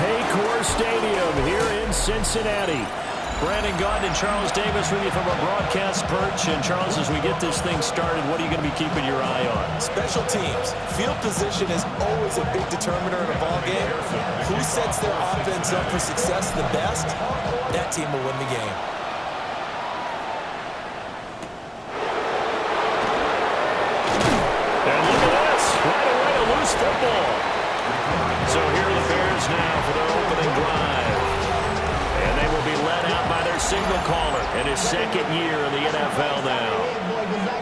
Paycor Stadium here in Cincinnati. Brandon Gaudin and Charles Davis with you from our broadcast perch. And Charles, as we get this thing started, what are you going to be keeping your eye on? Special teams. Field position is always a big determiner in a ball game. Who sets their offense up for success the best, that team will win the game. And look at this. Right away, a loose football. So here are the Bears now for their opening drive. And they will be led out by their signal caller in his second year in the NFL now.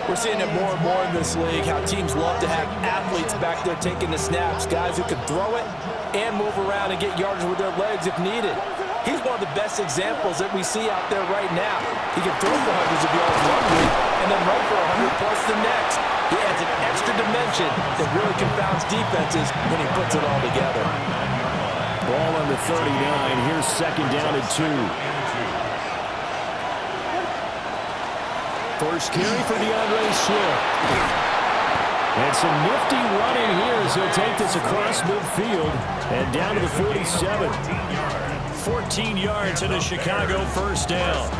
We're seeing it more and more in this league, how teams love to have athletes back there taking the snaps, guys who can throw it and move around and get yardage with their legs if needed. He's one of the best examples that we see out there right now. He can throw for hundreds of yards one week and then run for 100 plus the next. He adds an extra dimension that really confounds defenses when he puts it all together. Ball on the 39. Here's second down and 2. First carry for DeAndre Swift. And some nifty running here as he'll take this across midfield and down to the 47. 14 yards and a Chicago first down.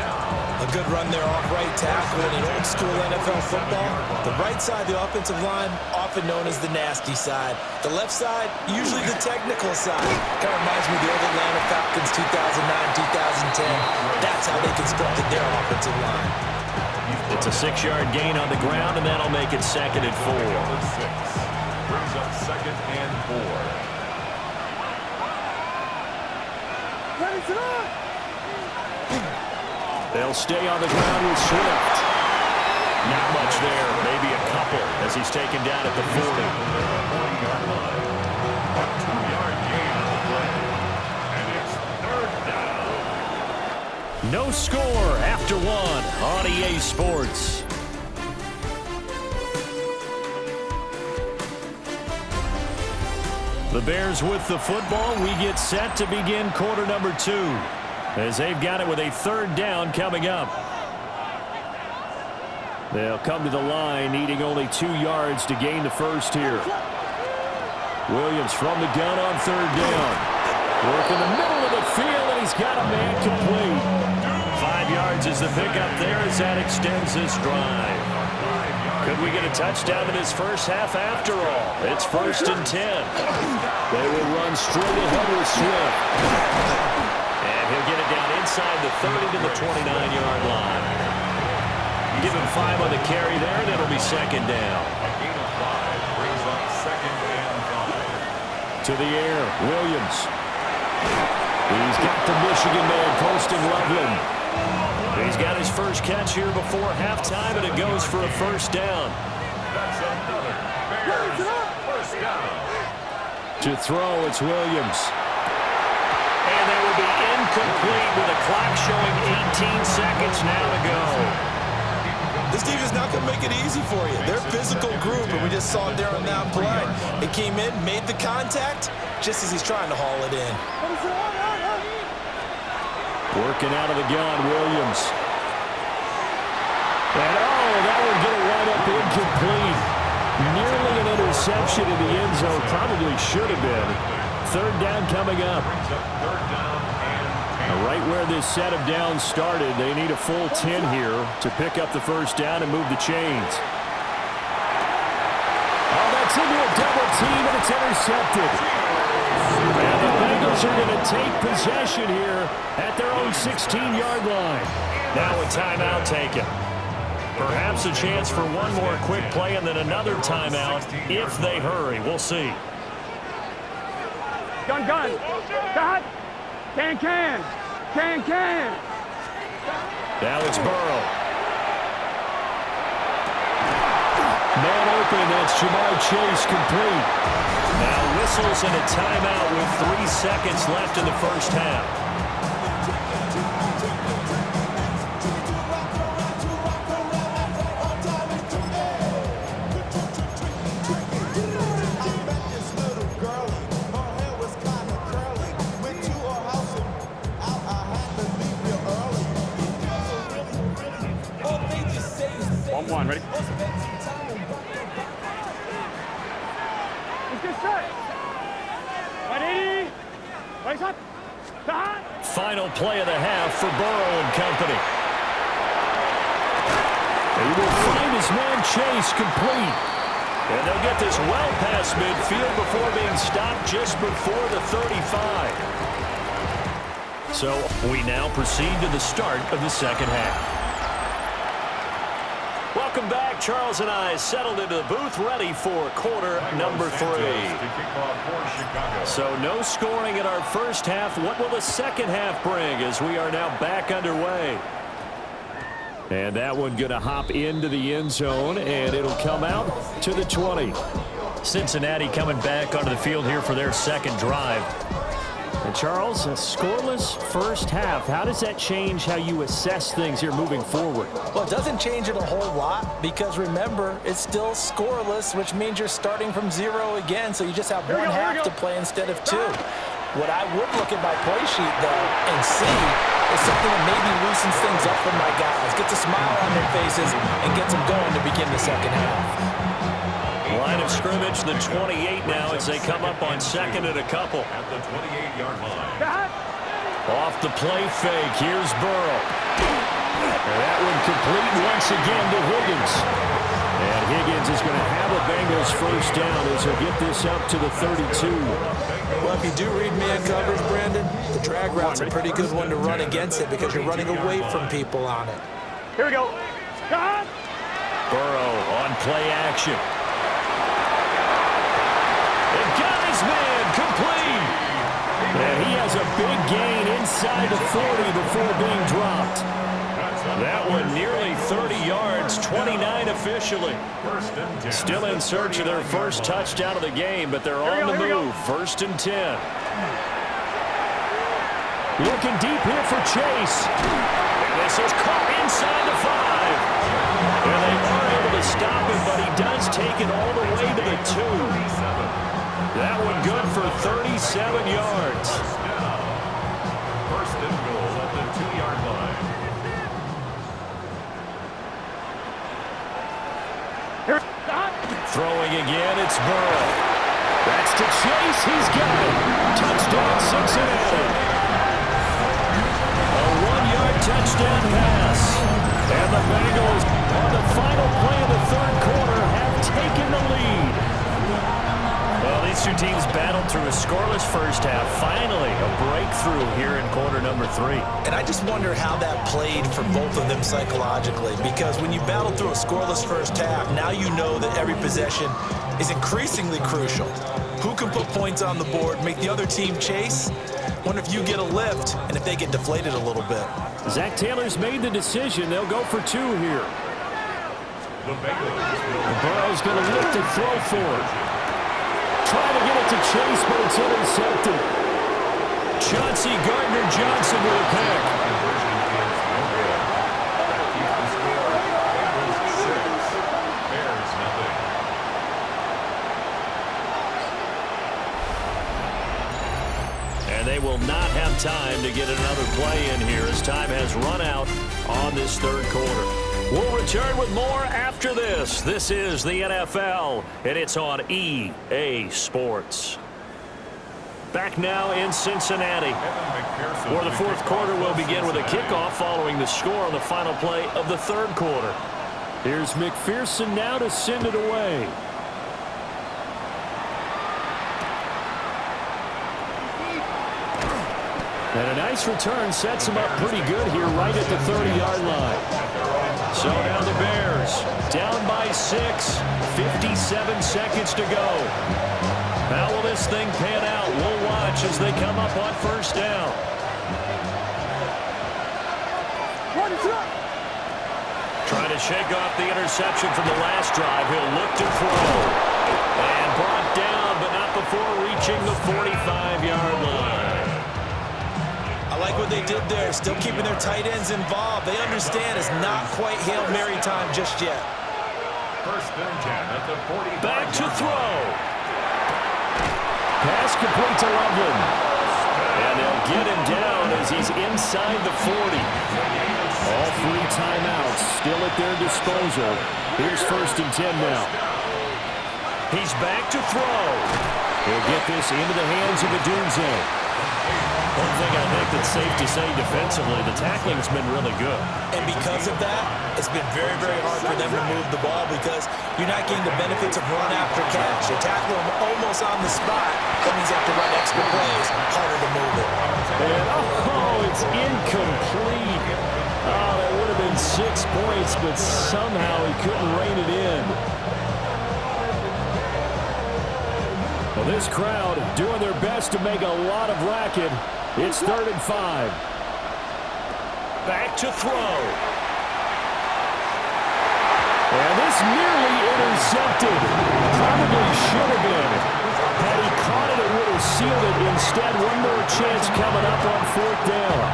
A good run there off right tackle in an old school NFL football. The right side of the offensive line, often known as the nasty side. The left side, usually the technical side. Kind of reminds me of the old Atlanta Falcons 2009-2010. That's how they constructed their offensive line. It's a 6-yard gain on the ground, and that'll make it second and 4. Brings up second and 4. They'll stay on the ground with Swift. Not much there, maybe a couple, as he's taken down at the 40. 40-yard line. A 2-yard gain on the play. And it's third down. No score after 1 on EA Sports. The Bears with the football. We get set to begin quarter number 2. As they've got it with a third down coming up. They'll come to the line needing only 2 yards to gain the first here. Williams from the gun on third down. Work in the middle of the field, and he's got a man complete. 5 yards is the pickup there as that extends this drive. Could we get a touchdown in this first half after all? It's 1st and 10. They will run straight ahead with Swift. And he'll get it down inside the 30 to the 29-yard line. Give him 5 on the carry there, and it'll be second down. A gain of 5 brings up second and 5. To the air, Williams. He's got the Michigan man posting Loveland. He's got his first catch here before halftime, and it goes for a first down. That's another Bears first down. To throw, it's Williams. And they will be incomplete with the clock showing 18 seconds now to go. This team is not going to make it easy for you. They're a physical group, and we just saw it there on that play. It came in, made the contact, just as he's trying to haul it in. Working out of the gun, Williams. And that would get it right up incomplete. Nearly an interception in the end zone. Probably should have been. Third down coming up. Right where this set of downs started, they need a full 10 here to pick up the first down and move the chains. Oh, that's into a double team, and it's intercepted. And the Bengals are going to take possession here at their own 16-yard line. Now a timeout taken. Perhaps a chance for one more quick play and then another timeout if they hurry. We'll see. Gun. Got. Can. Now it's Burrow. Man open, that's Jamar Chase complete. Now whistles and a timeout with 3 seconds left in the first half. One, ready? Let's get set. 180. Final play of the half for Burrow and company. He will find his man Chase complete. And they'll get this well past midfield before being stopped just before the 35. So we now proceed to the start of the second half. Welcome back. Charles and I settled into the booth ready for quarter number 3. So no scoring in our first half. What will the second half bring as we are now back underway? And that one going to hop into the end zone, and it'll come out to the 20. Cincinnati coming back onto the field here for their second drive. And Charles, a scoreless first half. How does that change how you assess things here moving forward? Well, it doesn't change it a whole lot because, remember, it's still scoreless, which means you're starting from 0 again, so you just have one half to play instead of 2. What I would look at my play sheet, though, and see is something that maybe loosens things up for my guys, gets a smile on their faces, and gets them going to begin the second half. Line of scrimmage, the 28 now as they come up on second and a couple. At the 28-yard line. Off the play fake, here's Burrow. And that one complete once again to Higgins. And Higgins is going to have a Bengals first down as he'll get this up to the 32. Well, if you do read man coverage, Brandon, the drag route's a pretty good one to run against it because you're running away from people on it. Here we go. Burrow on play action. And got his man complete. And he has a big gain inside the 40 before being dropped. That one nearly 30 yards, 29 officially. Still in search of their first touchdown of the game, but they're on the move. 1st and 10. Looking deep here for Chase. And this is caught inside the 5. And they are able to stop him, but he does take it all the way to the 2. That one good for 37 yards. First and goal at the 2-yard line. Throwing again, it's Burrow. That's to Chase. He's got it. Touchdown, Cincinnati. A 1-yard touchdown pass. And the Bengals, on the final play of the third quarter, have taken the lead. Well, these two teams battled through a scoreless first half. Finally, a breakthrough here in quarter number 3. And I just wonder how that played for both of them psychologically, because when you battle through a scoreless first half, now you know that every possession is increasingly crucial. Who can put points on the board, make the other team chase? Wonder if you get a lift and if they get deflated a little bit. Zach Taylor's made the decision. They'll go for 2 here. Burrow's going to look to throw for it. Trying to get it to Chase, but it's intercepted. Chauncey Gardner-Johnson with a pick. And they will not have time to get another play in here as time has run out on this third quarter. We'll return with more after this. This is the NFL, and it's on EA Sports. Back now in Cincinnati, where the fourth quarter will begin with a kickoff following the score on the final play of the third quarter. Here's McPherson now to send it away. And a nice return sets him up pretty good here right at the 30-yard line. So now the Bears down by 6, 57 seconds to go. How will this thing pan out? We'll watch as they come up on first down. Trying to shake off the interception from the last drive. He'll look to throw. And brought down, but not before reaching the 45-yard line. I like what they did there, still keeping their tight ends involved. They understand it's not quite Hail Mary time just yet. First and 10 at the 45. Back to throw. Pass complete to Loveland. And they'll get him down as he's inside the 40. All 3 timeouts still at their disposal. Here's 1st and 10 now. He's back to throw. He'll get this into the hands of the Doomsday. One thing I think that's safe to say defensively, the tackling's been really good. And because of that, it's been very, very hard for them to move the ball because you're not getting the benefits of run after catch. You tackle them almost on the spot. That means you have to run extra plays. Harder to move it. And, oh, it's incomplete. Oh, that would have been 6 points, but somehow he couldn't rein it in. Well, this crowd doing their best to make a lot of racket. It's 3rd and 5. Back to throw. And this nearly intercepted. Probably should have been. Had he caught it, it would have sealed it. Instead, one more chance coming up on 4th down.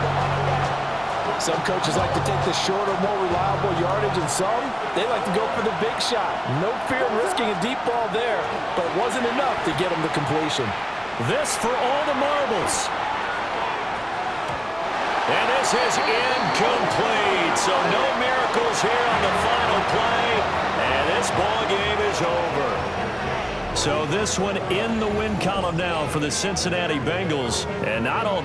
Some coaches like to take the shorter, more reliable yardage, and some, they like to go for the big shot. No fear in risking a deep ball there, but it wasn't enough to get them to completion. This for all the marbles. And this is incomplete. So no miracles here on the final play. And this ball game is over. So this one in the win column now for the Cincinnati Bengals. And not all